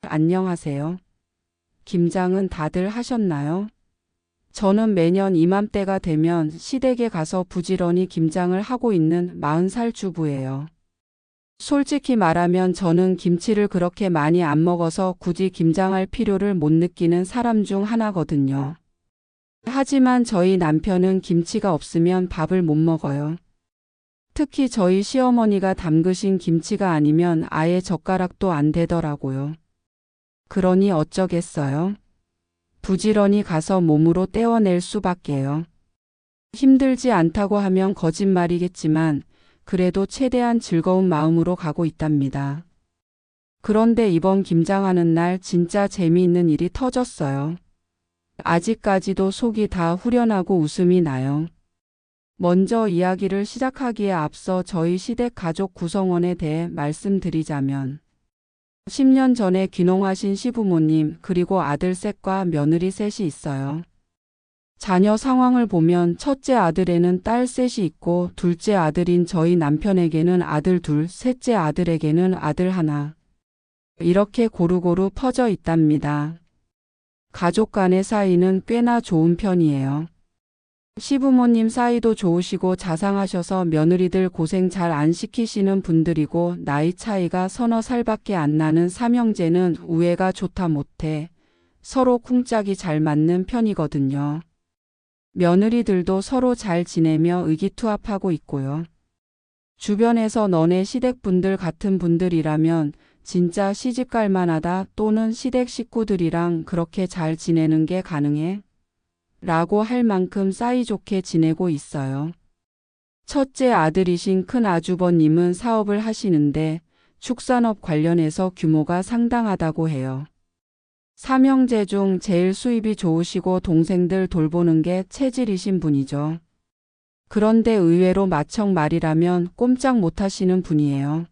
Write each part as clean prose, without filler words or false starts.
안녕하세요. 김장은 다들 하셨나요? 저는 매년 이맘때가 되면 시댁에 가서 부지런히 김장을 하고 있는 40살 주부예요. 솔직히 말하면 저는 김치를 그렇게 많이 안 먹어서 굳이 김장할 필요를 못 느끼는 사람 중 하나거든요. 하지만 저희 남편은 김치가 없으면 밥을 못 먹어요. 특히 저희 시어머니가 담그신 김치가 아니면 아예 젓가락도 안 대더라고요. 그러니 어쩌겠어요? 부지런히 가서 몸으로 떼어낼 수밖에요. 힘들지 않다고 하면 거짓말이겠지만 그래도 최대한 즐거운 마음으로 가고 있답니다. 그런데 이번 김장하는 날 진짜 재미있는 일이 터졌어요. 아직까지도 속이 다 후련하고 웃음이 나요. 먼저 이야기를 시작하기에 앞서 저희 시댁 가족 구성원에 대해 말씀드리자면 10년 전에 귀농하신 시부모님 그리고 아들 셋과 며느리 셋이 있어요. 자녀 상황을 보면 첫째 아들에는 딸 셋이 있고 둘째 아들인 저희 남편에게는 아들 둘, 셋째 아들에게는 아들 하나. 이렇게 고루고루 퍼져 있답니다. 가족 간의 사이는 꽤나 좋은 편이에요. 시부모님 사이도 좋으시고 자상하셔서 며느리들 고생 잘 안 시키시는 분들이고 나이 차이가 서너 살밖에 안 나는 삼형제는 우애가 좋다 못해 서로 쿵짝이 잘 맞는 편이거든요. 며느리들도 서로 잘 지내며 의기투합하고 있고요. 주변에서 너네 시댁분들 같은 분들이라면 진짜 시집갈 만하다 또는 시댁 식구들이랑 그렇게 잘 지내는 게 가능해? 라고 할 만큼 사이좋게 지내고 있어요. 첫째 아들이신 큰 아주버님은 사업을 하시는데 축산업 관련해서 규모가 상당하다고 해요. 삼형제 중 제일 수입이 좋으시고 동생들 돌보는 게 체질이신 분이죠. 그런데 의외로 마청 말이라면 꼼짝 못하시는 분이에요.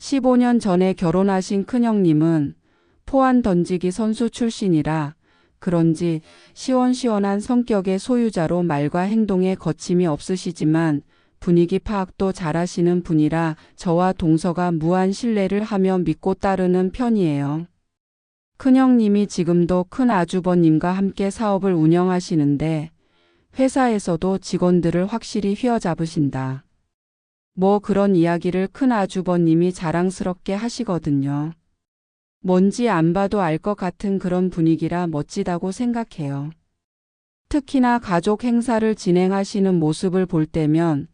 15년 전에 결혼하신 큰형님은 포안 던지기 선수 출신이라 그런지 시원시원한 성격의 소유자로 말과 행동에 거침이 없으시지만 분위기 파악도 잘하시는 분이라 저와 동서가 무한 신뢰를 하며 믿고 따르는 편이에요. 큰형님이 지금도 큰 아주버님과 함께 사업을 운영하시는데 회사에서도 직원들을 확실히 휘어잡으신다. 뭐 그런 이야기를 큰 아주버님이 자랑스럽게 하시거든요. 뭔지 안 봐도 알 것 같은 그런 분위기라 멋지다고 생각해요. 특히나 가족 행사를 진행하시는 모습을 볼 때면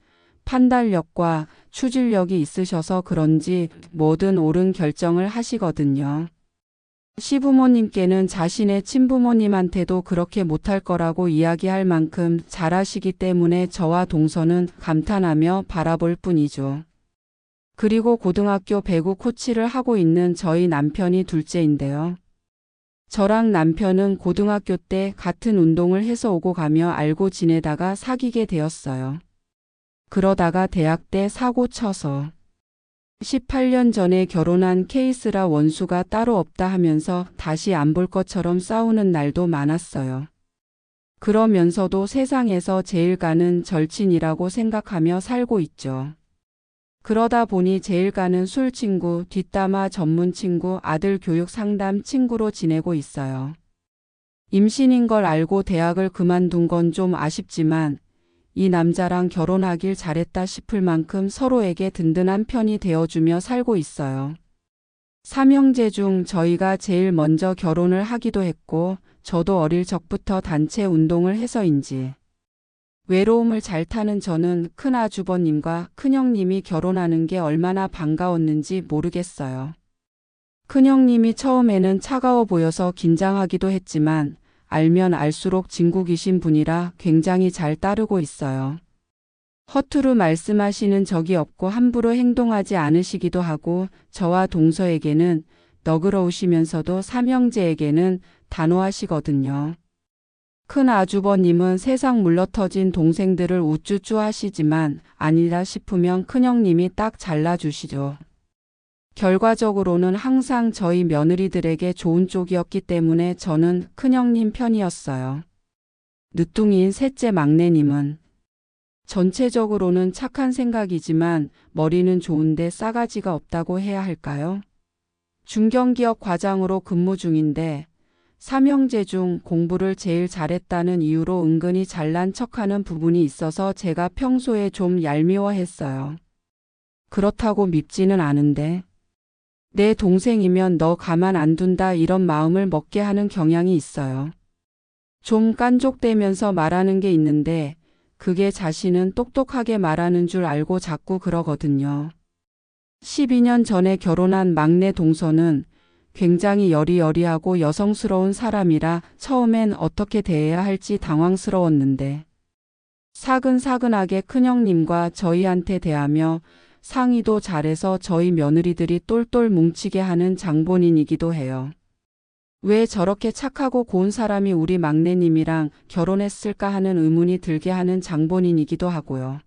판단력과 추진력이 있으셔서 그런지 뭐든 옳은 결정을 하시거든요. 시부모님께는 자신의 친부모님한테도 그렇게 못할 거라고 이야기할 만큼 잘하시기 때문에 저와 동서는 감탄하며 바라볼 뿐이죠. 그리고 고등학교 배구 코치를 하고 있는 저희 남편이 둘째인데요. 저랑 남편은 고등학교 때 같은 운동을 해서 오고 가며 알고 지내다가 사귀게 되었어요. 그러다가 대학 때 사고 쳐서 18년 전에 결혼한 케이스라 원수가 따로 없다 하면서 다시 안 볼 것처럼 싸우는 날도 많았어요. 그러면서도 세상에서 제일 가는 절친이라고 생각하며 살고 있죠. 그러다 보니 제일 가는 술 친구, 뒷담화 전문 친구, 아들 교육 상담 친구로 지내고 있어요. 임신인 걸 알고 대학을 그만둔 건 좀 아쉽지만 이 남자랑 결혼하길 잘했다 싶을 만큼 서로에게 든든한 편이 되어주며 살고 있어요. 삼형제 중 저희가 제일 먼저 결혼을 하기도 했고 저도 어릴 적부터 단체 운동을 해서인지 외로움을 잘 타는 저는 큰아주버님과 큰형님이 결혼하는 게 얼마나 반가웠는지 모르겠어요. 큰형님이 처음에는 차가워 보여서 긴장하기도 했지만 알면 알수록 진국이신 분이라 굉장히 잘 따르고 있어요. 허투루 말씀하시는 적이 없고 함부로 행동하지 않으시기도 하고 저와 동서에게는 너그러우시면서도 삼형제에게는 단호하시거든요. 큰 아주버님은 세상 물러터진 동생들을 우쭈쭈 하시지만 아니다 싶으면 큰형님이 딱 잘라주시죠. 결과적으로는 항상 저희 며느리들에게 좋은 쪽이었기 때문에 저는 큰형님 편이었어요. 늦둥이인 셋째 막내님은 전체적으로는 착한 생각이지만 머리는 좋은데 싸가지가 없다고 해야 할까요? 중견기업 과장으로 근무 중인데 삼형제 중 공부를 제일 잘했다는 이유로 은근히 잘난 척하는 부분이 있어서 제가 평소에 좀 얄미워했어요. 그렇다고 밉지는 않은데 내 동생이면 너 가만 안 둔다 이런 마음을 먹게 하는 경향이 있어요. 좀 깐족대면서 말하는 게 있는데 그게 자신은 똑똑하게 말하는 줄 알고 자꾸 그러거든요. 12년 전에 결혼한 막내 동서는 굉장히 여리여리하고 여성스러운 사람이라 처음엔 어떻게 대해야 할지 당황스러웠는데 사근사근하게 큰형님과 저희한테 대하며 상의도 잘해서 저희 며느리들이 똘똘 뭉치게 하는 장본인이기도 해요. 왜 저렇게 착하고 고운 사람이 우리 막내님이랑 결혼했을까 하는 의문이 들게 하는 장본인이기도 하고요.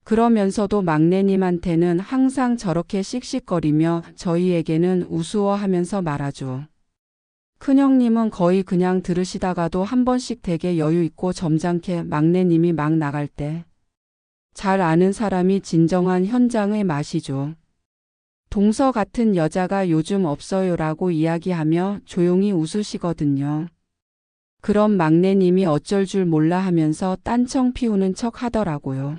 그러면서도 막내님한테는 항상 저렇게 씩씩거리며 저희에게는 우스워하면서 말하죠. 큰형님은 거의 그냥 들으시다가도 한 번씩 되게 여유있고 점잖게 막내님이 막 나갈 때 잘 아는 사람이 진정한 현장의 맛이죠. 동서 같은 여자가 요즘 없어요라고 이야기하며 조용히 웃으시거든요. 그럼 막내님이 어쩔 줄 몰라 하면서 딴청 피우는 척 하더라고요.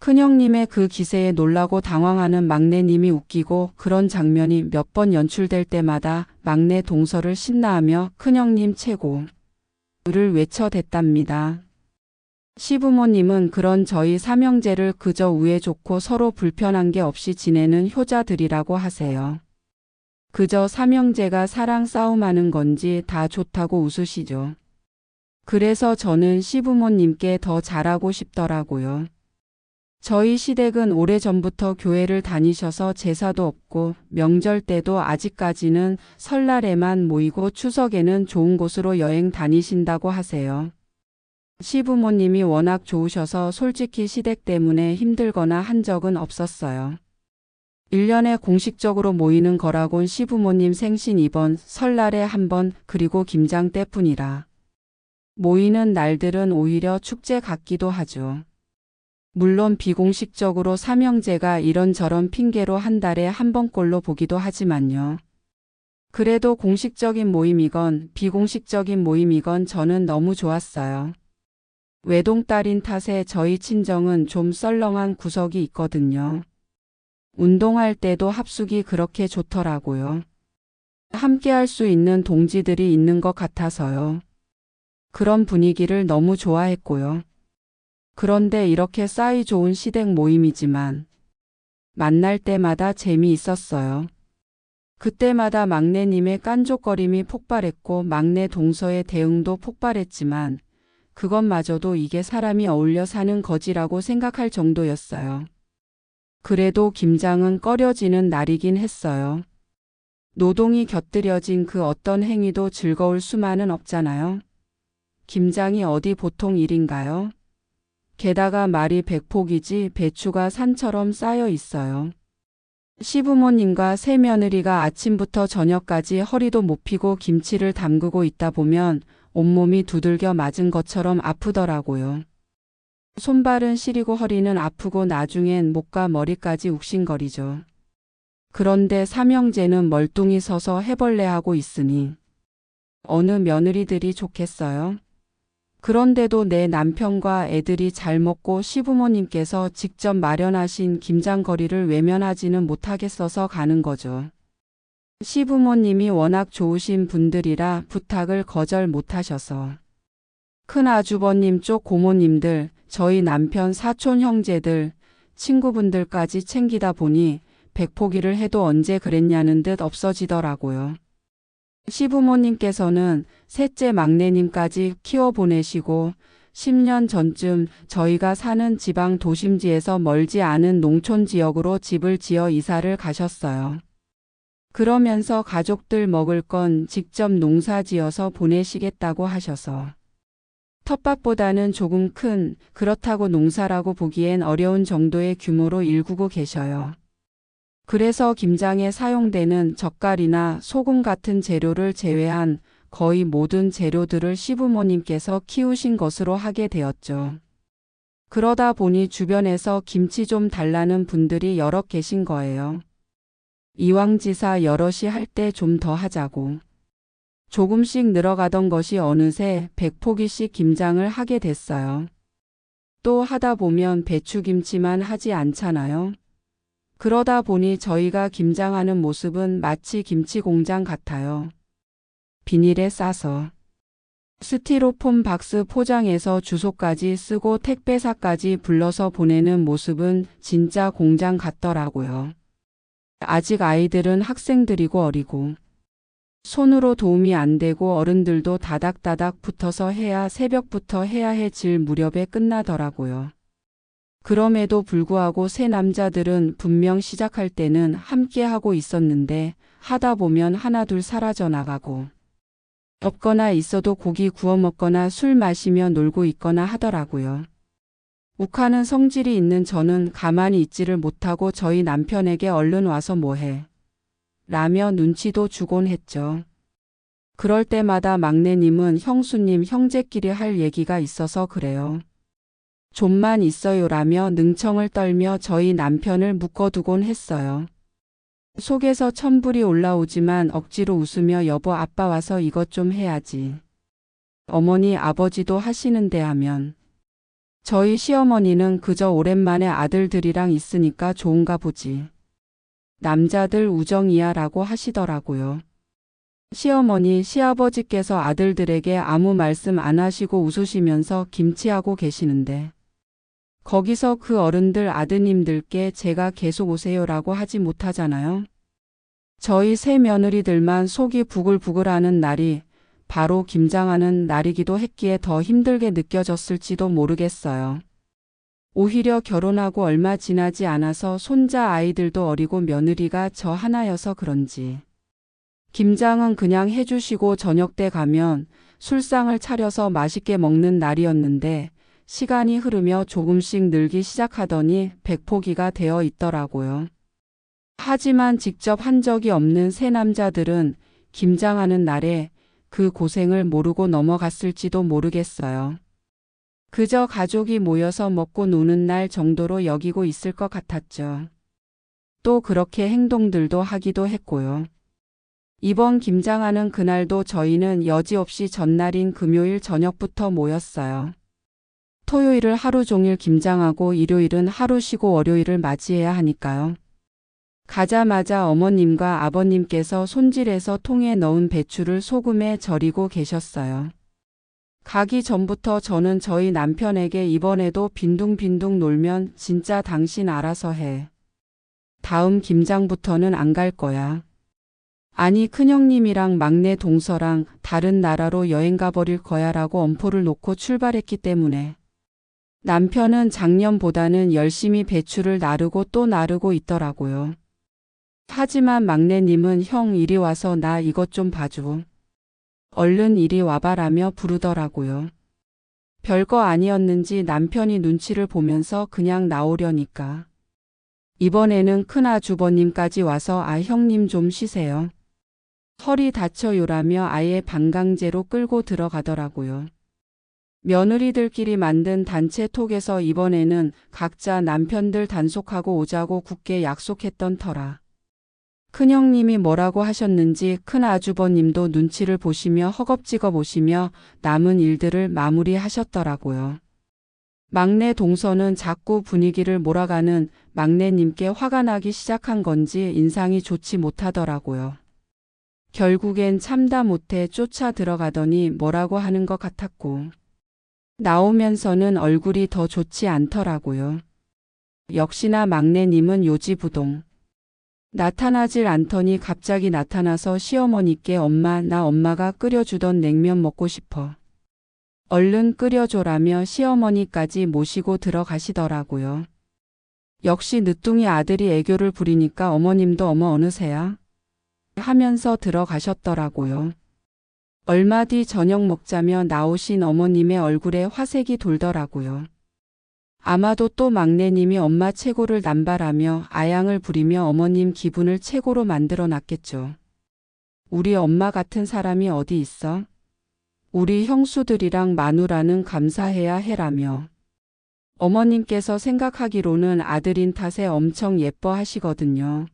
큰형님의 그 기세에 놀라고 당황하는 막내님이 웃기고 그런 장면이 몇 번 연출될 때마다 막내 동서를 신나하며 큰형님 최고를 외쳐댔답니다. 시부모님은 그런 저희 삼형제를 그저 우애 좋고 서로 불편한 게 없이 지내는 효자들이라고 하세요. 그저 삼형제가 사랑 싸움하는 건지 다 좋다고 웃으시죠. 그래서 저는 시부모님께 더 잘하고 싶더라고요. 저희 시댁은 오래전부터 교회를 다니셔서 제사도 없고 명절 때도 아직까지는 설날에만 모이고 추석에는 좋은 곳으로 여행 다니신다고 하세요. 시부모님이 워낙 좋으셔서 솔직히 시댁 때문에 힘들거나 한 적은 없었어요. 1년에 공식적으로 모이는 거라곤 시부모님 생신 이번 설날에 한 번 그리고 김장 때뿐이라. 모이는 날들은 오히려 축제 같기도 하죠. 물론 비공식적으로 삼형제가 이런저런 핑계로 한 달에 한 번꼴로 보기도 하지만요. 그래도 공식적인 모임이건 비공식적인 모임이건 저는 너무 좋았어요. 외동딸인 탓에 저희 친정은 좀 썰렁한 구석이 있거든요. 운동할 때도 합숙이 그렇게 좋더라고요. 함께 할 수 있는 동지들이 있는 것 같아서요. 그런 분위기를 너무 좋아했고요. 그런데 이렇게 싸이 좋은 시댁 모임이지만 만날 때마다 재미있었어요. 그때마다 막내님의 깐족거림이 폭발했고 막내 동서의 대응도 폭발했지만 그것마저도 이게 사람이 어울려 사는 거지라고 생각할 정도였어요. 그래도 김장은 꺼려지는 날이긴 했어요. 노동이 곁들여진 그 어떤 행위도 즐거울 수만은 없잖아요. 김장이 어디 보통 일인가요? 게다가 말이 백폭이지 배추가 산처럼 쌓여 있어요. 시부모님과 새며느리가 아침부터 저녁까지 허리도 못 펴고 김치를 담그고 있다 보면 온몸이 두들겨 맞은 것처럼 아프더라고요. 손발은 시리고 허리는 아프고 나중엔 목과 머리까지 욱신거리죠. 그런데 삼형제는 멀뚱히 서서 해벌레하고 있으니 어느 며느리들이 좋겠어요? 그런데도 내 남편과 애들이 잘 먹고 시부모님께서 직접 마련하신 김장거리를 외면하지는 못하겠어서 가는 거죠. 시부모님이 워낙 좋으신 분들이라 부탁을 거절 못하셔서. 큰아주버님 쪽 고모님들, 저희 남편 사촌 형제들, 친구분들까지 챙기다 보니 백포기를 해도 언제 그랬냐는 듯 없어지더라고요. 시부모님께서는 셋째 막내님까지 키워보내시고 10년 전쯤 저희가 사는 지방 도심지에서 멀지 않은 농촌 지역으로 집을 지어 이사를 가셨어요. 그러면서 가족들 먹을 건 직접 농사 지어서 보내시겠다고 하셔서 텃밭보다는 조금 큰, 그렇다고 농사라고 보기엔 어려운 정도의 규모로 일구고 계셔요. 그래서 김장에 사용되는 젓갈이나 소금 같은 재료를 제외한 거의 모든 재료들을 시부모님께서 키우신 것으로 하게 되었죠. 그러다 보니 주변에서 김치 좀 달라는 분들이 여럿 계신 거예요. 이왕지사 여럿이 할 때 좀 더 하자고. 조금씩 늘어가던 것이 어느새 100포기씩 김장을 하게 됐어요. 또 하다 보면 배추김치만 하지 않잖아요. 그러다 보니 저희가 김장하는 모습은 마치 김치 공장 같아요. 비닐에 싸서 스티로폼 박스 포장해서 주소까지 쓰고 택배사까지 불러서 보내는 모습은 진짜 공장 같더라고요. 아직 아이들은 학생들이고 어리고 손으로 도움이 안 되고 어른들도 다닥다닥 붙어서 해야 새벽부터 해야 해질 무렵에 끝나더라고요. 그럼에도 불구하고 세 남자들은 분명 시작할 때는 함께 하고 있었는데 하다 보면 하나둘 사라져 나가고 없거나 있어도 고기 구워 먹거나 술 마시며 놀고 있거나 하더라고요. 욱하는 성질이 있는 저는 가만히 있지를 못하고 저희 남편에게 얼른 와서 뭐해? 라며 눈치도 주곤 했죠. 그럴 때마다 막내님은 형수님 형제끼리 할 얘기가 있어서 그래요. 좀만 있어요라며 능청을 떨며 저희 남편을 묶어두곤 했어요. 속에서 천불이 올라오지만 억지로 웃으며 여보 아빠 와서 이것 좀 해야지. 어머니 아버지도 하시는데 하면 저희 시어머니는 그저 오랜만에 아들들이랑 있으니까 좋은가 보지. 남자들 우정이야 라고 하시더라고요. 시어머니 시아버지께서 아들들에게 아무 말씀 안 하시고 웃으시면서 김치하고 계시는데 거기서 그 어른들 아드님들께 제가 계속 오세요라고 하지 못하잖아요. 저희 세 며느리들만 속이 부글부글하는 날이 바로 김장하는 날이기도 했기에 더 힘들게 느껴졌을지도 모르겠어요. 오히려 결혼하고 얼마 지나지 않아서 손자 아이들도 어리고 며느리가 저 하나여서 그런지 김장은 그냥 해주시고 저녁 때 가면 술상을 차려서 맛있게 먹는 날이었는데 시간이 흐르며 조금씩 늘기 시작하더니 100포기가 되어 있더라고요. 하지만 직접 한 적이 없는 세 남자들은 김장하는 날에 그 고생을 모르고 넘어갔을지도 모르겠어요. 그저 가족이 모여서 먹고 노는 날 정도로 여기고 있을 것 같았죠. 또 그렇게 행동들도 하기도 했고요. 이번 김장하는 그날도 저희는 여지없이 전날인 금요일 저녁부터 모였어요. 토요일을 하루 종일 김장하고 일요일은 하루 쉬고 월요일을 맞이해야 하니까요. 가자마자 어머님과 아버님께서 손질해서 통에 넣은 배추를 소금에 절이고 계셨어요. 가기 전부터 저는 저희 남편에게 이번에도 빈둥빈둥 놀면 진짜 당신 알아서 해. 다음 김장부터는 안 갈 거야. 아니 큰형님이랑 막내 동서랑 다른 나라로 여행 가버릴 거야 라고 엄포를 놓고 출발했기 때문에 남편은 작년보다는 열심히 배추를 나르고 또 나르고 있더라고요. 하지만 막내님은 형 이리 와서 나 이것 좀 봐줘. 얼른 이리 와봐라며 부르더라고요. 별거 아니었는지 남편이 눈치를 보면서 그냥 나오려니까. 이번에는 큰아주버님까지 와서 아 형님 좀 쉬세요. 허리 다쳐요라며 아예 반강제로 끌고 들어가더라고요. 며느리들끼리 만든 단체 톡에서 이번에는 각자 남편들 단속하고 오자고 굳게 약속했던 터라. 큰형님이 뭐라고 하셨는지 큰아주버님도 눈치를 보시며 허겁지겁 오시며 남은 일들을 마무리하셨더라고요. 막내 동서는 자꾸 분위기를 몰아가는 막내님께 화가 나기 시작한 건지 인상이 좋지 못하더라고요. 결국엔 참다 못해 쫓아 들어가더니 뭐라고 하는 것 같았고 나오면서는 얼굴이 더 좋지 않더라고요. 역시나 막내님은 요지부동. 나타나질 않더니 갑자기 나타나서 시어머니께 엄마 나 엄마가 끓여주던 냉면 먹고 싶어. 얼른 끓여줘라며 시어머니까지 모시고 들어가시더라고요. 역시 늦둥이 아들이 애교를 부리니까 어머님도 어머 어느새야? 하면서 들어가셨더라고요. 얼마 뒤 저녁 먹자며 나오신 어머님의 얼굴에 화색이 돌더라고요. 아마도 또 막내님이 엄마 최고를 남발하며 아양을 부리며 어머님 기분을 최고로 만들어 놨겠죠. 우리 엄마 같은 사람이 어디 있어? 우리 형수들이랑 마누라는 감사해야 해라며. 어머님께서 생각하기로는 아들인 탓에 엄청 예뻐하시거든요.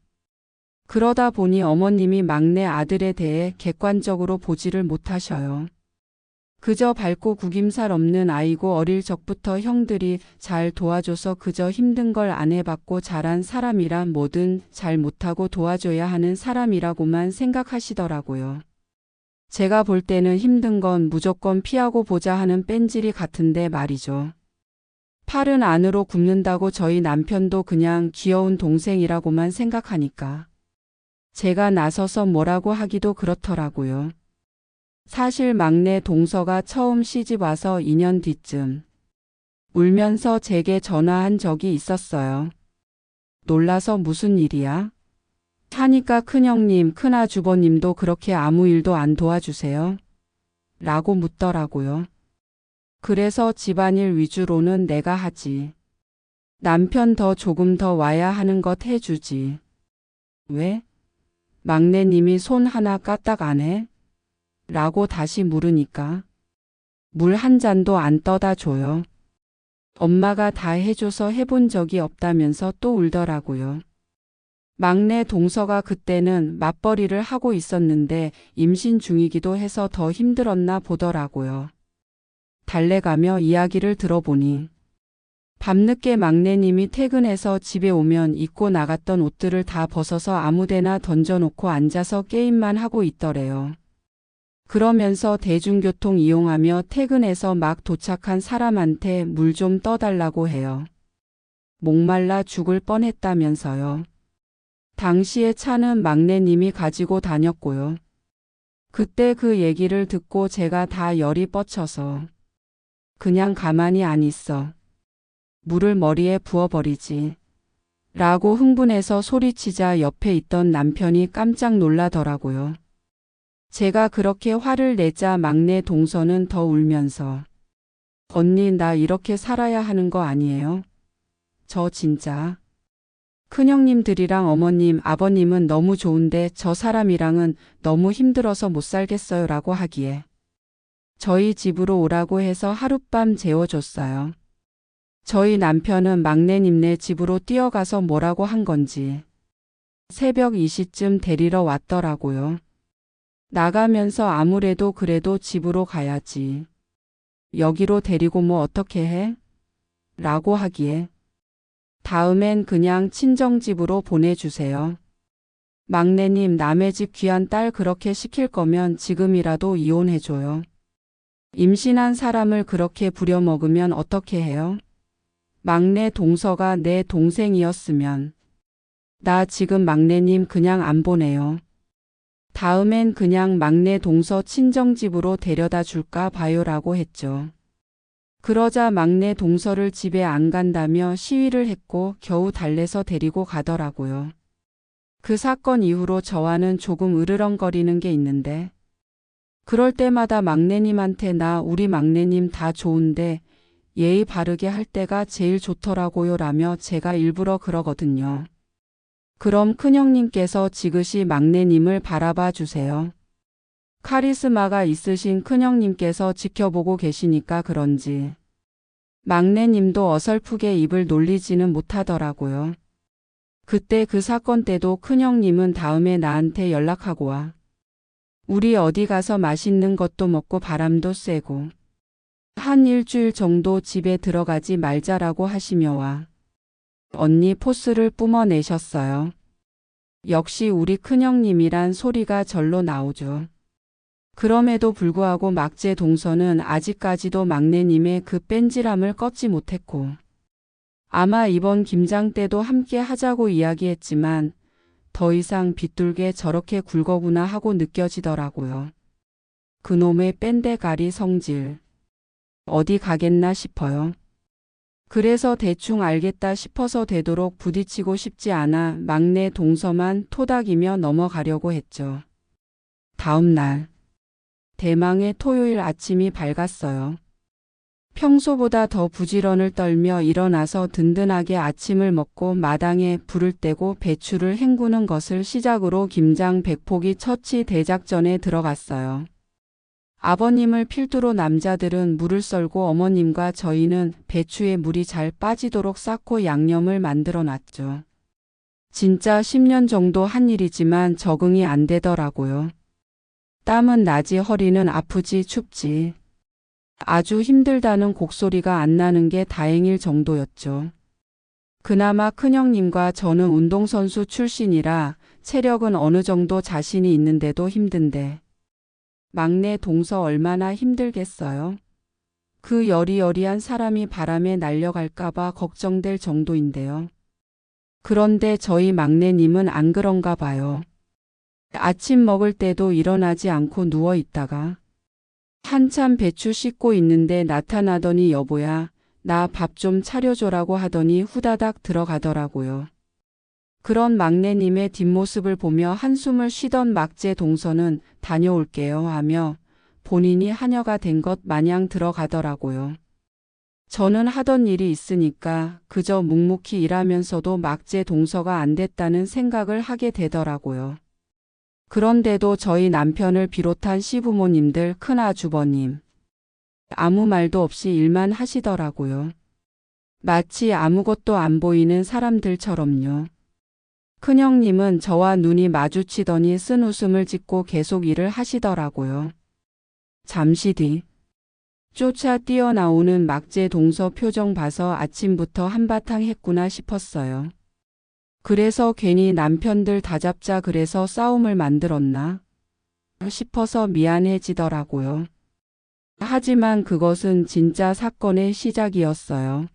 그러다 보니 어머님이 막내 아들에 대해 객관적으로 보지를 못하셔요. 그저 밝고 구김살 없는 아이고 어릴 적부터 형들이 잘 도와줘서 그저 힘든 걸 안 해봤고 자란 사람이라 뭐든 잘 못하고 도와줘야 하는 사람이라고만 생각하시더라고요. 제가 볼 때는 힘든 건 무조건 피하고 보자 하는 뺀질이 같은데 말이죠. 팔은 안으로 굽는다고 저희 남편도 그냥 귀여운 동생이라고만 생각하니까. 제가 나서서 뭐라고 하기도 그렇더라고요. 사실 막내 동서가 처음 시집 와서 2년 뒤쯤 울면서 제게 전화한 적이 있었어요. 놀라서 무슨 일이야? 하니까 큰형님, 큰아주버님도 그렇게 아무 일도 안 도와주세요? 라고 묻더라고요. 그래서 집안일 위주로는 내가 하지. 남편 조금 더 와야 하는 것 해주지. 왜? 막내님이 손 하나 까딱 안 해? 라고 다시 물으니까 물 한 잔도 안 떠다 줘요. 엄마가 다 해줘서 해본 적이 없다면서 또 울더라고요. 막내 동서가 그때는 맞벌이를 하고 있었는데 임신 중이기도 해서 더 힘들었나 보더라고요. 달래가며 이야기를 들어보니 밤늦게 막내님이 퇴근해서 집에 오면 입고 나갔던 옷들을 다 벗어서 아무데나 던져놓고 앉아서 게임만 하고 있더래요. 그러면서 대중교통 이용하며 퇴근해서 막 도착한 사람한테 물 좀 떠달라고 해요. 목말라 죽을 뻔했다면서요. 당시에 차는 막내님이 가지고 다녔고요. 그때 그 얘기를 듣고 제가 다 열이 뻗쳐서 그냥 가만히 안 있어. 물을 머리에 부어버리지. 라고 흥분해서 소리치자 옆에 있던 남편이 깜짝 놀라더라고요. 제가 그렇게 화를 내자 막내 동서는 더 울면서 언니 나 이렇게 살아야 하는 거 아니에요? 저 진짜 큰형님들이랑 어머님 아버님은 너무 좋은데 저 사람이랑은 너무 힘들어서 못 살겠어요 라고 하기에 저희 집으로 오라고 해서 하룻밤 재워줬어요. 저희 남편은 막내님네 집으로 뛰어가서 뭐라고 한 건지 새벽 2시쯤 데리러 왔더라고요. 나가면서 아무래도 그래도 집으로 가야지. 여기로 데리고 뭐 어떻게 해? 라고 하기에 다음엔 그냥 친정집으로 보내주세요. 막내님 남의 집 귀한 딸 그렇게 시킬 거면 지금이라도 이혼해줘요. 임신한 사람을 그렇게 부려먹으면 어떻게 해요? 막내 동서가 내 동생이었으면 나 지금 막내님 그냥 안 보내요. 다음엔 그냥 막내 동서 친정집으로 데려다 줄까 봐요라고 했죠. 그러자 막내 동서를 집에 안 간다며 시위를 했고 겨우 달래서 데리고 가더라고요. 그 사건 이후로 저와는 조금 으르렁거리는 게 있는데 그럴 때마다 막내님한테 나 우리 막내님 다 좋은데 예의 바르게 할 때가 제일 좋더라고요 라며 제가 일부러 그러거든요. 그럼 큰형님께서 지그시 막내님을 바라봐 주세요. 카리스마가 있으신 큰형님께서 지켜보고 계시니까 그런지 막내님도 어설프게 입을 놀리지는 못하더라고요. 그때 그 사건 때도 큰형님은 다음에 나한테 연락하고 와. 우리 어디 가서 맛있는 것도 먹고 바람도 쐬고 한 일주일 정도 집에 들어가지 말자라고 하시며 와. 언니 포스를 뿜어내셨어요. 역시 우리 큰형님이란 소리가 절로 나오죠. 그럼에도 불구하고 막제 동서는 아직까지도 막내님의 그 뺀질함을 꺾지 못했고 아마 이번 김장 때도 함께 하자고 이야기했지만 더 이상 비뚤게 저렇게 굴거구나 하고 느껴지더라고요. 그놈의 뺀대가리 성질. 어디 가겠나 싶어요. 그래서 대충 알겠다 싶어서 되도록 부딪히고 싶지 않아 막내 동서만 토닥이며 넘어가려고 했죠. 다음 날 대망의 토요일 아침이 밝았어요. 평소보다 더 부지런을 떨며 일어나서 든든하게 아침을 먹고 마당에 불을 떼고 배추를 헹구는 것을 시작으로 김장 100포기 처치 대작전에 들어갔어요. 아버님을 필두로 남자들은 물을 썰고 어머님과 저희는 배추에 물이 잘 빠지도록 쌓고 양념을 만들어 놨죠. 진짜 10년 정도 한 일이지만 적응이 안 되더라고요. 땀은 나지 허리는 아프지 춥지. 아주 힘들다는 곡소리가 안 나는 게 다행일 정도였죠. 그나마 큰형님과 저는 운동선수 출신이라 체력은 어느 정도 자신이 있는데도 힘든데 막내 동서 얼마나 힘들겠어요. 그 여리여리한 사람이 바람에 날려갈까봐 걱정될 정도인데요. 그런데 저희 막내님은 안 그런가 봐요. 아침 먹을 때도 일어나지 않고 누워 있다가 한참 배추 씻고 있는데 나타나더니 여보야, 나 밥 좀 차려줘라고 하더니 후다닥 들어가더라고요. 그런 막내님의 뒷모습을 보며 한숨을 쉬던 막제 동서는 다녀올게요 하며 본인이 하녀가 된 것 마냥 들어가더라고요. 저는 하던 일이 있으니까 그저 묵묵히 일하면서도 막제 동서가 안 됐다는 생각을 하게 되더라고요. 그런데도 저희 남편을 비롯한 시부모님들, 큰아주버님 아무 말도 없이 일만 하시더라고요. 마치 아무것도 안 보이는 사람들처럼요. 큰형님은 저와 눈이 마주치더니 쓴 웃음을 짓고 계속 일을 하시더라고요. 잠시 뒤 쫓아 뛰어나오는 막제 동서 표정 봐서 아침부터 한바탕 했구나 싶었어요. 그래서 괜히 남편들 다잡자 그래서 싸움을 만들었나 싶어서 미안해지더라고요. 하지만 그것은 진짜 사건의 시작이었어요.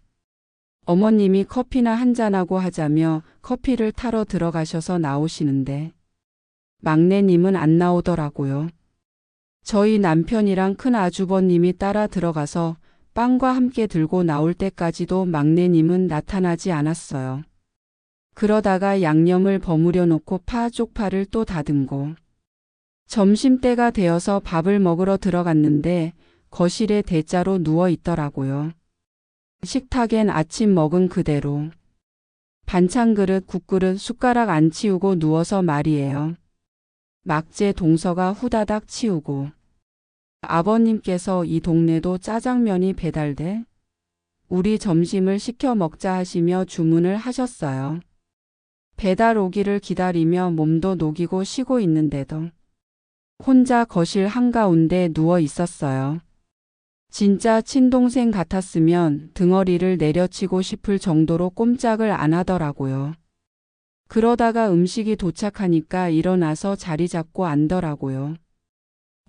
어머님이 커피나 한잔하고 하자며 커피를 타러 들어가셔서 나오시는데 막내님은 안 나오더라고요. 저희 남편이랑 큰 아주버님이 따라 들어가서 빵과 함께 들고 나올 때까지도 막내님은 나타나지 않았어요. 그러다가 양념을 버무려 놓고 파 쪽파를 또 다듬고 점심때가 되어서 밥을 먹으러 들어갔는데 거실에 대자로 누워 있더라고요. 식탁엔 아침 먹은 그대로. 반찬 그릇, 국그릇, 숟가락 안 치우고 누워서 말이에요. 막제 동서가 후다닥 치우고. 아버님께서 이 동네도 짜장면이 배달돼? 우리 점심을 시켜 먹자 하시며 주문을 하셨어요. 배달 오기를 기다리며 몸도 녹이고 쉬고 있는데도 혼자 거실 한가운데 누워 있었어요. 진짜 친동생 같았으면 등어리를 내려치고 싶을 정도로 꼼짝을 안 하더라고요. 그러다가 음식이 도착하니까 일어나서 자리 잡고 앉더라고요.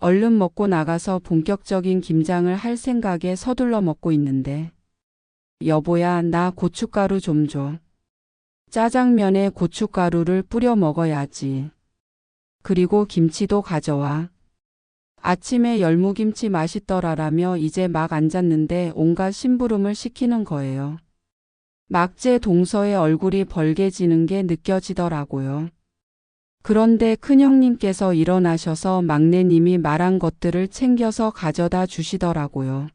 얼른 먹고 나가서 본격적인 김장을 할 생각에 서둘러 먹고 있는데 여보야, 나 고춧가루 좀 줘. 짜장면에 고춧가루를 뿌려 먹어야지. 그리고 김치도 가져와. 아침에 열무김치 맛있더라라며 이제 막 앉았는데 온갖 심부름을 시키는 거예요. 막제 동서의 얼굴이 벌개지는 게 느껴지더라고요. 그런데 큰형님께서 일어나셔서 막내님이 말한 것들을 챙겨서 가져다 주시더라고요.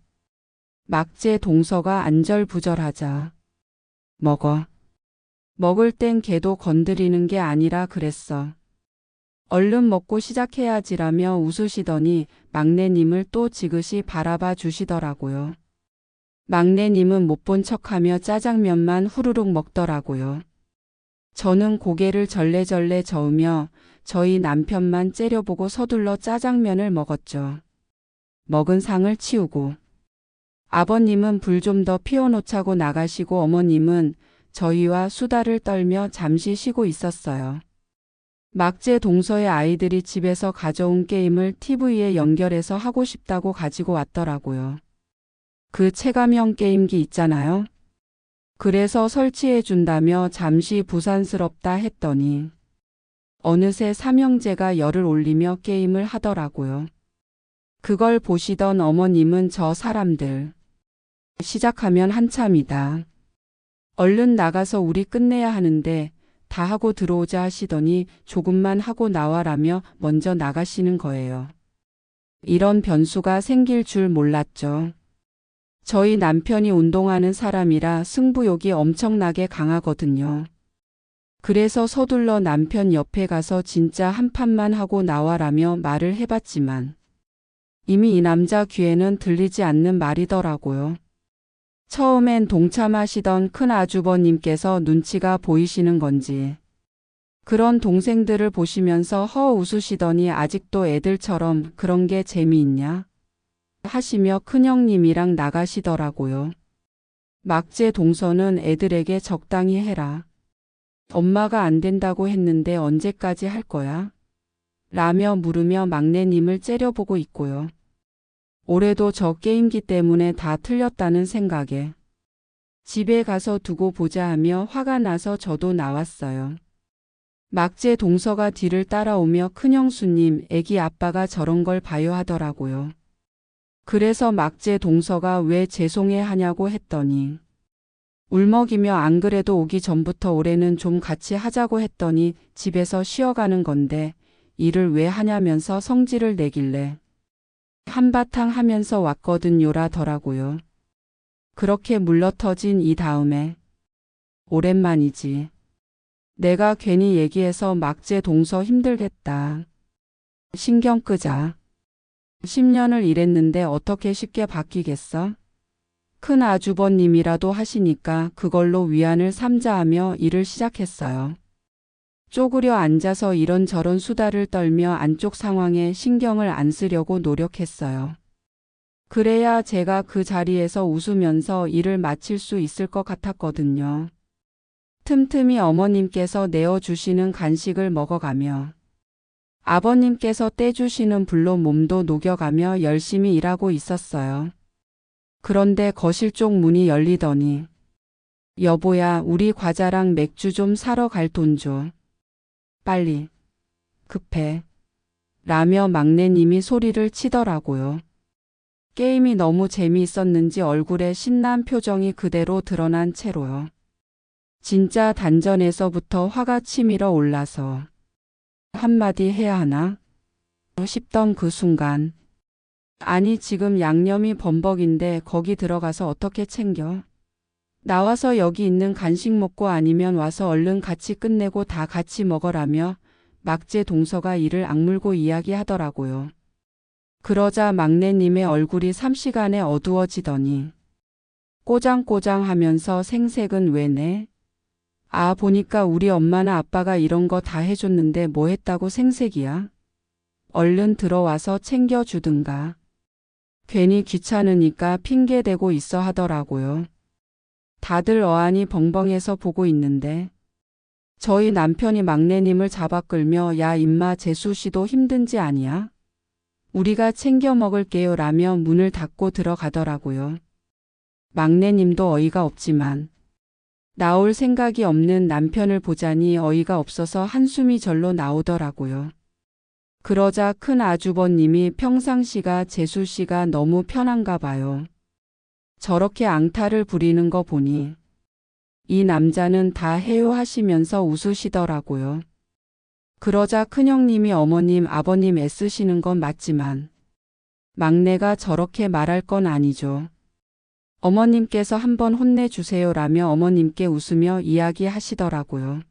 막제 동서가 안절부절하자 먹어. 먹을 땐 걔도 건드리는 게 아니라 그랬어. 얼른 먹고 시작해야지라며 웃으시더니 막내님을 또 지그시 바라봐 주시더라고요. 막내님은 못 본 척하며 짜장면만 후루룩 먹더라고요. 저는 고개를 절레절레 저으며 저희 남편만 째려보고 서둘러 짜장면을 먹었죠. 먹은 상을 치우고. 아버님은 불 좀 더 피워놓자고 나가시고 어머님은 저희와 수다를 떨며 잠시 쉬고 있었어요. 막제 동서의 아이들이 집에서 가져온 게임을 TV에 연결해서 하고 싶다고 가지고 왔더라고요. 그 체감형 게임기 있잖아요. 그래서 설치해 준다며 잠시 부산스럽다 했더니 어느새 삼형제가 열을 올리며 게임을 하더라고요. 그걸 보시던 어머님은 저 사람들 시작하면 한참이다. 얼른 나가서 우리 끝내야 하는데 다 하고 들어오자 하시더니 조금만 하고 나와라며 먼저 나가시는 거예요. 이런 변수가 생길 줄 몰랐죠. 저희 남편이 운동하는 사람이라 승부욕이 엄청나게 강하거든요. 그래서 서둘러 남편 옆에 가서 진짜 한 판만 하고 나와라며 말을 해봤지만 이미 이 남자 귀에는 들리지 않는 말이더라고요. 처음엔 동참하시던 큰 아주버님께서 눈치가 보이시는 건지 그런 동생들을 보시면서 허 웃으시더니 아직도 애들처럼 그런 게 재미있냐? 하시며 큰형님이랑 나가시더라고요. 막제 동서는 애들에게 적당히 해라. 엄마가 안 된다고 했는데 언제까지 할 거야? 라며 물으며 막내님을 째려보고 있고요. 올해도 저 게임기 때문에 다 틀렸다는 생각에 집에 가서 두고 보자 하며 화가 나서 저도 나왔어요. 막제 동서가 뒤를 따라오며 큰형수님, 애기 아빠가 저런 걸 봐요 하더라고요. 그래서 막제 동서가 왜 죄송해 하냐고 했더니 울먹이며 안 그래도 오기 전부터 올해는 좀 같이 하자고 했더니 집에서 쉬어가는 건데 일을 왜 하냐면서 성질을 내길래 한바탕 하면서 왔거든요라더라고요. 그렇게 물러터진 이 다음에 오랜만이지. 내가 괜히 얘기해서 막제 동서 힘들겠다. 신경 끄자. 10년을 일했는데 어떻게 쉽게 바뀌겠어? 큰 아주버님이라도 하시니까 그걸로 위안을 삼자 하며 일을 시작했어요. 쪼그려 앉아서 이런저런 수다를 떨며 안쪽 상황에 신경을 안 쓰려고 노력했어요. 그래야 제가 그 자리에서 웃으면서 일을 마칠 수 있을 것 같았거든요. 틈틈이 어머님께서 내어주시는 간식을 먹어가며 아버님께서 떼주시는 불로 몸도 녹여가며 열심히 일하고 있었어요. 그런데 거실 쪽 문이 열리더니 여보야, 우리 과자랑 맥주 좀 사러 갈 돈 줘. 빨리. 급해. 라며 막내님이 소리를 치더라고요. 게임이 너무 재미있었는지 얼굴에 신난 표정이 그대로 드러난 채로요. 진짜 단전에서부터 화가 치밀어 올라서 한마디 해야 하나 싶던 그 순간, 아니 지금 양념이 범벅인데 거기 들어가서 어떻게 챙겨? 나와서 여기 있는 간식 먹고 아니면 와서 얼른 같이 끝내고 다 같이 먹으라며 막제 동서가 이를 악물고 이야기하더라고요. 그러자 막내님의 얼굴이 삼시간에 어두워지더니 꼬장꼬장 하면서 생색은 왜 내? 아, 보니까 우리 엄마나 아빠가 이런 거 다 해줬는데 뭐 했다고 생색이야? 얼른 들어와서 챙겨주든가. 괜히 귀찮으니까 핑계대고 있어 하더라고요. 다들 어안이 벙벙해서 보고 있는데 저희 남편이 막내님을 잡아 끌며 야 임마 재수씨도 힘든지 아니야? 우리가 챙겨 먹을게요 라며 문을 닫고 들어가더라고요. 막내님도 어이가 없지만 나올 생각이 없는 남편을 보자니 어이가 없어서 한숨이 절로 나오더라고요. 그러자 큰 아주버님이 평상시가 재수씨가 너무 편한가 봐요. 저렇게 앙탈을 부리는 거 보니 이 남자는 다 해요 하시면서 웃으시더라고요. 그러자 큰형님이 어머님 아버님 애쓰시는 건 맞지만 막내가 저렇게 말할 건 아니죠. 어머님께서 한번 혼내주세요라며 어머님께 웃으며 이야기하시더라고요.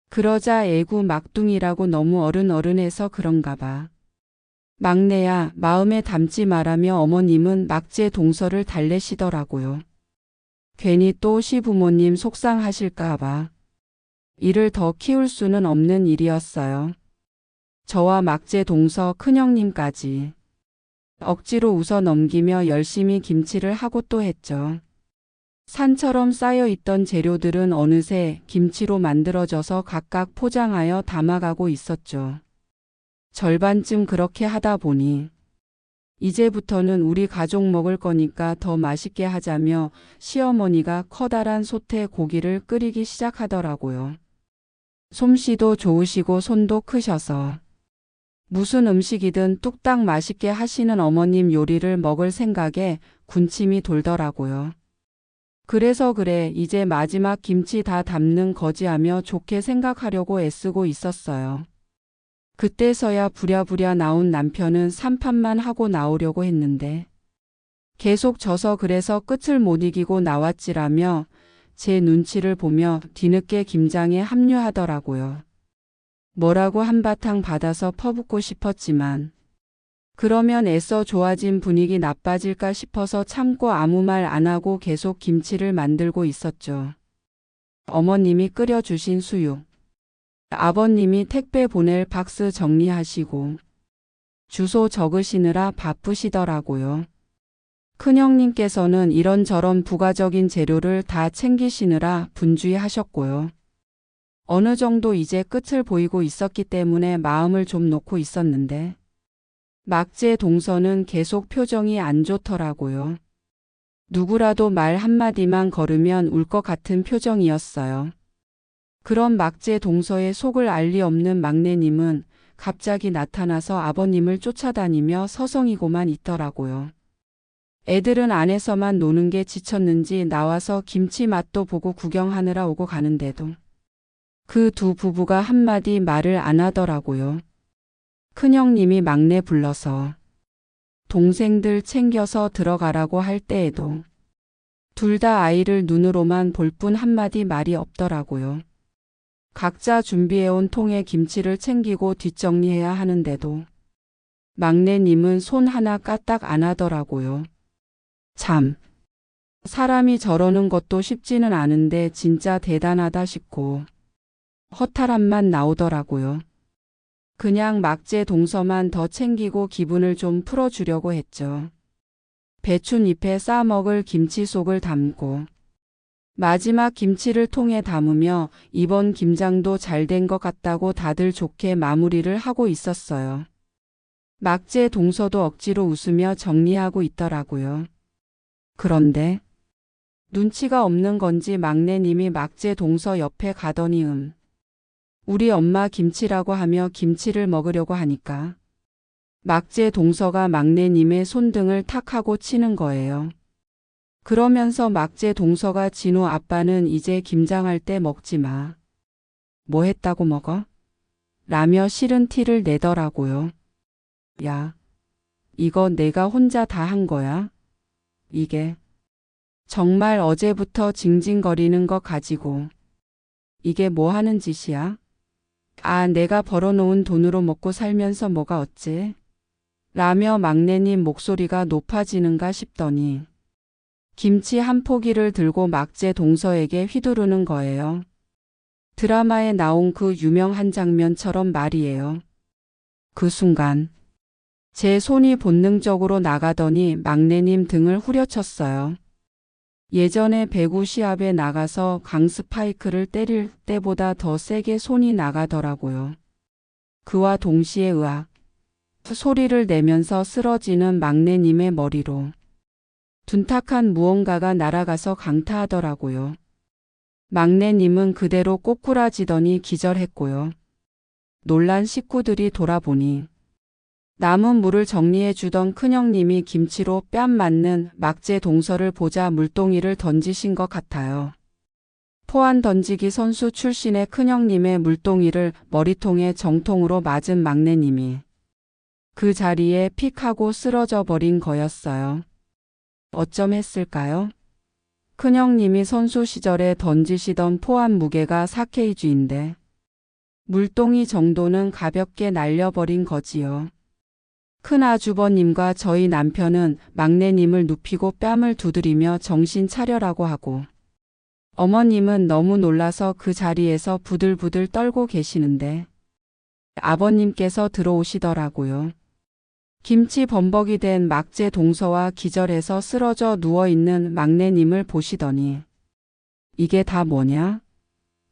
그러자 애구 막둥이라고 너무 어른해서 그런가 봐. 막내야 마음에 담지 마라며 어머님은 막제 동서를 달래시더라고요. 괜히 또 시부모님 속상하실까 봐. 이를 더 키울 수는 없는 일이었어요. 저와 막제 동서 큰형님까지 억지로 웃어 넘기며 열심히 김치를 하고 또 했죠. 산처럼 쌓여있던 재료들은 어느새 김치로 만들어져서 각각 포장하여 담아가고 있었죠. 절반쯤 그렇게 하다 보니 이제부터는 우리 가족 먹을 거니까 더 맛있게 하자며 시어머니가 커다란 솥에 고기를 끓이기 시작하더라고요. 솜씨도 좋으시고 손도 크셔서 무슨 음식이든 뚝딱 맛있게 하시는 어머님 요리를 먹을 생각에 군침이 돌더라고요. 그래서 그래 이제 마지막 김치 다 담는 거지하며 좋게 생각하려고 애쓰고 있었어요. 그때서야 부랴부랴 나온 남편은 3판만 하고 나오려고 했는데 계속 져서 그래서 끝을 못 이기고 나왔지라며 제 눈치를 보며 뒤늦게 김장에 합류하더라고요. 뭐라고 한바탕 받아서 퍼붓고 싶었지만 그러면 애써 좋아진 분위기 나빠질까 싶어서 참고 아무 말 안 하고 계속 김치를 만들고 있었죠. 어머님이 끓여주신 수육. 아버님이 택배 보낼 박스 정리하시고 주소 적으시느라 바쁘시더라고요. 큰형님께서는 이런저런 부가적인 재료를 다 챙기시느라 분주해하셨고요. 어느 정도 이제 끝을 보이고 있었기 때문에 마음을 좀 놓고 있었는데 막재 동서는 계속 표정이 안 좋더라고요. 누구라도 말 한마디만 걸으면 울 것 같은 표정이었어요. 그런 막재 동서의 속을 알 리 없는 막내님은 갑자기 나타나서 아버님을 쫓아다니며 서성이고만 있더라고요. 애들은 안에서만 노는 게 지쳤는지 나와서 김치 맛도 보고 구경하느라 오고 가는데도 그 두 부부가 한마디 말을 안 하더라고요. 큰형님이 막내 불러서 동생들 챙겨서 들어가라고 할 때에도 둘 다 아이를 눈으로만 볼 뿐 한마디 말이 없더라고요. 각자 준비해온 통에 김치를 챙기고 뒷정리해야 하는데도 막내님은 손 하나 까딱 안 하더라고요. 참, 사람이 저러는 것도 쉽지는 않은데 진짜 대단하다 싶고 허탈함만 나오더라고요. 그냥 막재 동서만 더 챙기고 기분을 좀 풀어주려고 했죠. 배춧잎에 싸먹을 김치 속을 담고 마지막 김치를 통에 담으며 이번 김장도 잘 된 것 같다고 다들 좋게 마무리를 하고 있었어요. 막재 동서도 억지로 웃으며 정리하고 있더라고요. 그런데 눈치가 없는 건지 막내님이 막재 동서 옆에 가더니 우리 엄마 김치라고 하며 김치를 먹으려고 하니까 막재 동서가 막내님의 손등을 탁 하고 치는 거예요. 그러면서 막재 동서가 진우 아빠는 이제 김장할 때 먹지 마. 뭐 했다고 먹어? 라며 싫은 티를 내더라고요. 야, 이거 내가 혼자 다 한 거야? 이게 정말 어제부터 징징거리는 거 가지고 이게 뭐 하는 짓이야? 아, 내가 벌어놓은 돈으로 먹고 살면서 뭐가 어째? 라며 막내님 목소리가 높아지는가 싶더니 김치 한 포기를 들고 막재 동서에게 휘두르는 거예요. 드라마에 나온 그 유명한 장면처럼 말이에요. 그 순간 제 손이 본능적으로 나가더니 막내님 등을 후려쳤어요. 예전에 배구 시합에 나가서 강스파이크를 때릴 때보다 더 세게 손이 나가더라고요. 그와 동시에 으악 소리를 내면서 쓰러지는 막내님의 머리로 둔탁한 무언가가 날아가서 강타하더라고요. 막내님은 그대로 꼬꾸라지더니 기절했고요. 놀란 식구들이 돌아보니 남은 물을 정리해 주던 큰형님이 김치로 뺨 맞는 막재 동서를 보자 물동이를 던지신 것 같아요. 포안 던지기 선수 출신의 큰형님의 물동이를 머리통에 정통으로 맞은 막내님이 그 자리에 픽 하고 쓰러져 버린 거였어요. 어쩜 했을까요? 큰형님이 선수 시절에 던지시던 포안 무게가 4kg인데 물동이 정도는 가볍게 날려버린 거지요. 큰아주버님과 저희 남편은 막내님을 눕히고 뺨을 두드리며 정신 차려라고 하고 어머님은 너무 놀라서 그 자리에서 부들부들 떨고 계시는데 아버님께서 들어오시더라고요. 김치 범벅이 된 막재 동서와 기절해서 쓰러져 누워있는 막내님을 보시더니 이게 다 뭐냐?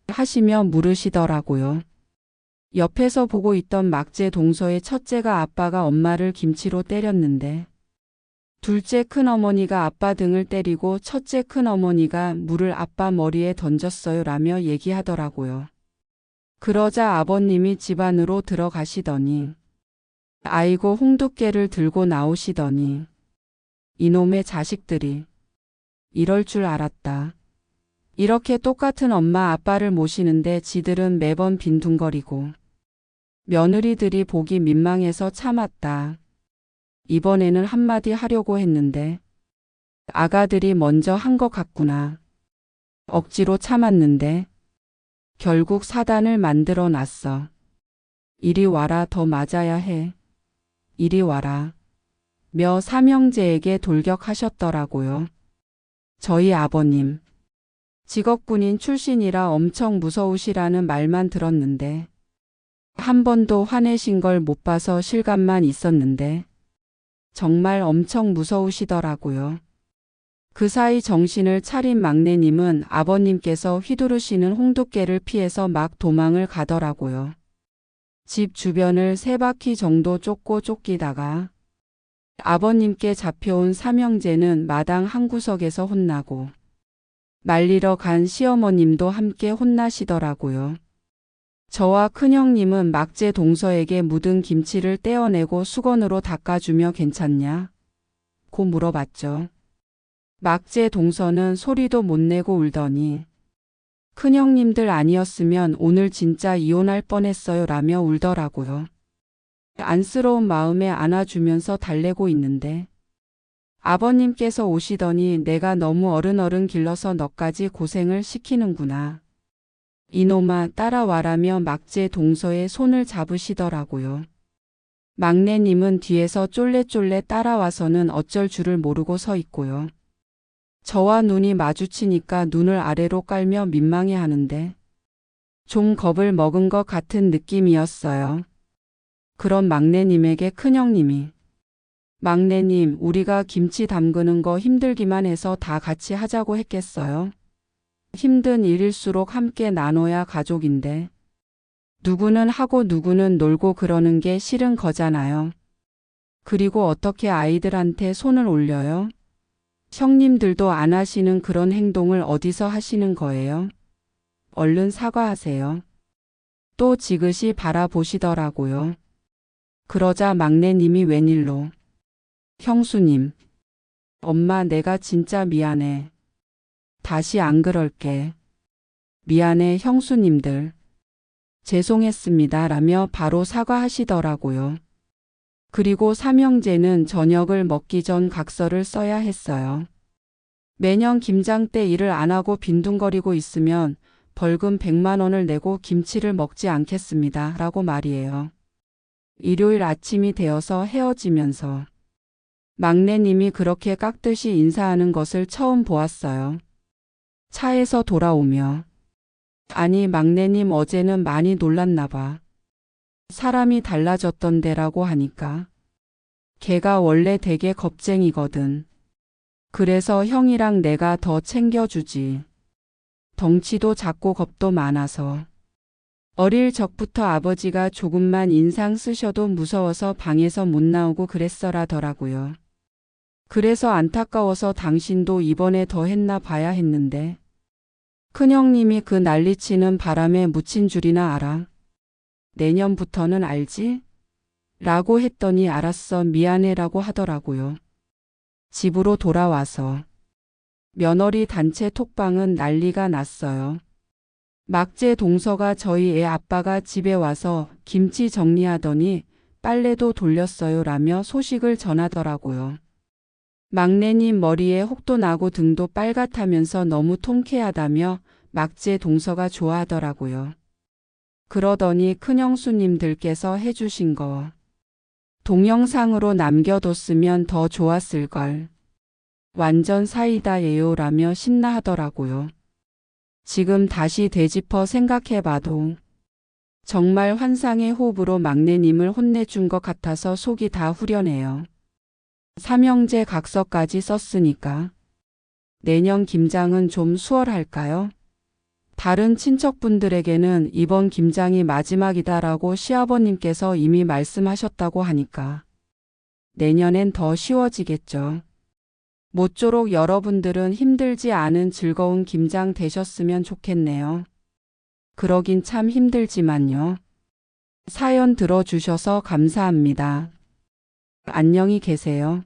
하시며 물으시더라고요. 옆에서 보고 있던 막재 동서의 첫째가 아빠가 엄마를 김치로 때렸는데 둘째 큰어머니가 아빠 등을 때리고 첫째 큰어머니가 물을 아빠 머리에 던졌어요 라며 얘기하더라고요. 그러자 아버님이 집 안으로 들어가시더니 아이고 홍두깨를 들고 나오시더니 이놈의 자식들이 이럴 줄 알았다. 이렇게 똑같은 엄마 아빠를 모시는데 지들은 매번 빈둥거리고 며느리들이 보기 민망해서 참았다. 이번에는 한마디 하려고 했는데 아가들이 먼저 한 것 같구나. 억지로 참았는데 결국 사단을 만들어 놨어. 이리 와라 더 맞아야 해. 이리 와라. 며 삼형제에게 돌격하셨더라고요. 저희 아버님. 직업군인 출신이라 엄청 무서우시라는 말만 들었는데 한 번도 화내신 걸 못 봐서 실감만 있었는데 정말 엄청 무서우시더라고요. 그 사이 정신을 차린 막내님은 아버님께서 휘두르시는 홍두깨를 피해서 막 도망을 가더라고요. 집 주변을 3바퀴 정도 쫓기다가 아버님께 잡혀온 삼형제는 마당 한구석에서 혼나고 말리러 간 시어머님도 함께 혼나시더라고요. 저와 큰형님은 막재 동서에게 묻은 김치를 떼어내고 수건으로 닦아주며 괜찮냐? 고 물어봤죠. 막재 동서는 소리도 못 내고 울더니 큰형님들 아니었으면 오늘 진짜 이혼할 뻔했어요 라며 울더라고요. 안쓰러운 마음에 안아주면서 달래고 있는데 아버님께서 오시더니 내가 너무 어른 길러서 너까지 고생을 시키는구나. 이놈아 따라와라며 막재 동서의 손을 잡으시더라고요. 막내님은 뒤에서 쫄래쫄래 따라와서는 어쩔 줄을 모르고 서 있고요. 저와 눈이 마주치니까 눈을 아래로 깔며 민망해하는데 좀 겁을 먹은 것 같은 느낌이었어요. 그런 막내님에게 큰형님이 막내님, 우리가 김치 담그는 거 힘들기만 해서 다 같이 하자고 했겠어요? 힘든 일일수록 함께 나눠야 가족인데 누구는 하고 누구는 놀고 그러는 게 싫은 거잖아요. 그리고 어떻게 아이들한테 손을 올려요? 형님들도 안 하시는 그런 행동을 어디서 하시는 거예요? 얼른 사과하세요. 또 지그시 바라보시더라고요. 그러자 막내님이 웬일로 형수님, 엄마 내가 진짜 미안해. 다시 안 그럴게. 미안해 형수님들. 죄송했습니다 라며 바로 사과하시더라고요. 그리고 삼형제는 저녁을 먹기 전 각서를 써야 했어요. 매년 김장 때 일을 안 하고 빈둥거리고 있으면 벌금 100만 원을 내고 김치를 먹지 않겠습니다 라고 말이에요. 일요일 아침이 되어서 헤어지면서 막내님이 그렇게 깍듯이 인사하는 것을 처음 보았어요. 차에서 돌아오며 아니 막내님 어제는 많이 놀랐나 봐. 사람이 달라졌던데라고 하니까 걔가 원래 되게 겁쟁이거든. 그래서 형이랑 내가 더 챙겨주지. 덩치도 작고 겁도 많아서. 어릴 적부터 아버지가 조금만 인상 쓰셔도 무서워서 방에서 못 나오고 그랬어라더라고요. 그래서 안타까워서 당신도 이번에 더 했나 봐야 했는데 큰형님이 그 난리치는 바람에 묻힌 줄이나 알아. 내년부터는 알지? 라고 했더니 알았어 미안해라고 하더라고요. 집으로 돌아와서 며느리 단체 톡방은 난리가 났어요. 막재 동서가 저희 애 아빠가 집에 와서 김치 정리하더니 빨래도 돌렸어요 라며 소식을 전하더라고요. 막내님 머리에 혹도 나고 등도 빨갛다면서 너무 통쾌하다며 막재 동서가 좋아하더라고요. 그러더니 큰형수님들께서 해주신 거 동영상으로 남겨뒀으면 더 좋았을걸. 완전 사이다예요 라며 신나하더라고요. 지금 다시 되짚어 생각해봐도 정말 환상의 호흡으로 막내님을 혼내준 것 같아서 속이 다 후련해요. 삼형제 각서까지 썼으니까 내년 김장은 좀 수월할까요? 다른 친척분들에게는 이번 김장이 마지막이다라고 시아버님께서 이미 말씀하셨다고 하니까 내년엔 더 쉬워지겠죠. 모쪼록 여러분들은 힘들지 않은 즐거운 김장 되셨으면 좋겠네요. 그러긴 참 힘들지만요. 사연 들어주셔서 감사합니다. 안녕히 계세요.